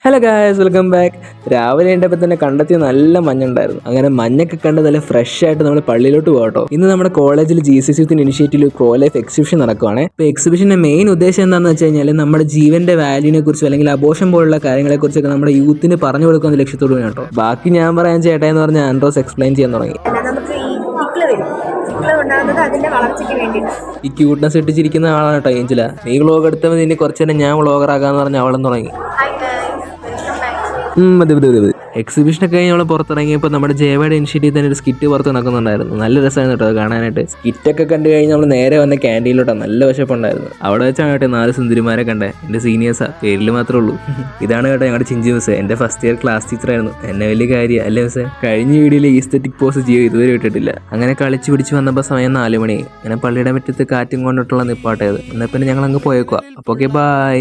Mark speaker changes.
Speaker 1: Hello guys, welcome back. രാവിലെ എഴുന്നപ്പോൾ തന്നെ കണ്ടെത്തിയ നല്ല മഞ്ഞുണ്ടായിരുന്നു. അങ്ങനെ മഞ്ഞൊക്കെ കണ്ട് നല്ല ഫ്രഷ് ആയിട്ട് നമ്മൾ പള്ളിയിലോട്ട് പോകട്ടോ. ഇന്ന് നമ്മുടെ കോളേജിൽ GCC initiative pro life exhibition നടക്കുവാണ്. ഇപ്പോൾ എക്സിബിഷന്റെ മെയിൻ ഉദ്ദേശം എന്താണെന്ന് വെച്ച് കഴിഞ്ഞാൽ നമ്മുടെ ജീവന്റെ വാല്യൂനെ കുറിച്ചോ അല്ലെങ്കിൽ അബോർഷൻ പോലുള്ള കാര്യങ്ങളെ കുറിച്ചൊക്കെ നമ്മുടെ യൂത്തിന് പറഞ്ഞു കൊടുക്കുന്ന ലക്ഷ്യത്തോട് കേട്ടോ. ബാക്കി ഞാൻ പറയാൻ ചേട്ടാ എന്ന് പറഞ്ഞ ആൻഡ്രോസ് എക്സ്പ്ലെയിൻ ചെയ്യാൻ തുടങ്ങി. ഈ ക്യൂട്ട്നെസ് ഇട്ടിച്ചിരിക്കുന്ന ആളാണ് കേട്ടോ ഏഞ്ചല. നീ വ്ളോഗ് എടുത്തപ്പോൾ നിന്നെ കുറച്ചു നേരം ഞാൻ വ്ളോഗറാകാന്ന് പറഞ്ഞ അവളെന്ന് തുടങ്ങി. മതി. എക്സിബിഷനൊക്കെ കഴിഞ്ഞ് നമ്മൾ പുറത്തിറങ്ങിയപ്പോൾ നമ്മുടെ ജേവയുടെ ഇനിഷ്യേറ്റീവ് തന്നെ ഒരു സ്കിറ്റ് പുറത്ത് നടക്കുന്നുണ്ടായിരുന്നു. നല്ല രസമായിരുന്നു കേട്ടോ കാണാനായിട്ട്. സ്കിറ്റൊക്കെ കണ്ടു കഴിഞ്ഞ് നമ്മൾ നേരെ വന്ന ക്യാൻറ്റീനിലോട്ടാണ്. നല്ല വിശപ്പുണ്ടായിരുന്നു. അവിടെ വെച്ചാണ് കേട്ടോ 4 സുന്ദരിമാരെ കണ്ടേ. എൻ്റെ സീനിയേഴ്സാ, പേരിൽ മാത്രമേ ഉള്ളൂ. ഇതാണ് കേട്ടോ ഞങ്ങളുടെ ചിഞ്ചു മിസ്സേ. എൻ്റെ ഫസ്റ്റ് ഇയർ ക്ലാസ് ടീച്ചറായിരുന്നു. എന്നെ വലിയ കാര്യം അല്ലേ മിസ്സേ. കഴിഞ്ഞ വീഡിയോയിൽ ഈസ്തറ്റിക് പോസ് ജിയോ ഇതുവരെ ഇട്ടിട്ടില്ല. അങ്ങനെ കളിച്ച് പിടിച്ച് വന്നപ്പോൾ സമയം 4 മണി. അങ്ങനെ പള്ളിയുടെ മുറ്റത്ത് കാറ്റും കൊണ്ടിട്ടുള്ള നിപ്പാട്ടയത്. എന്നാൽ പിന്നെ ഞങ്ങൾ അങ്ങ് പോയേക്കുക. അപ്പോൾ ഓക്കെ, ബൈ.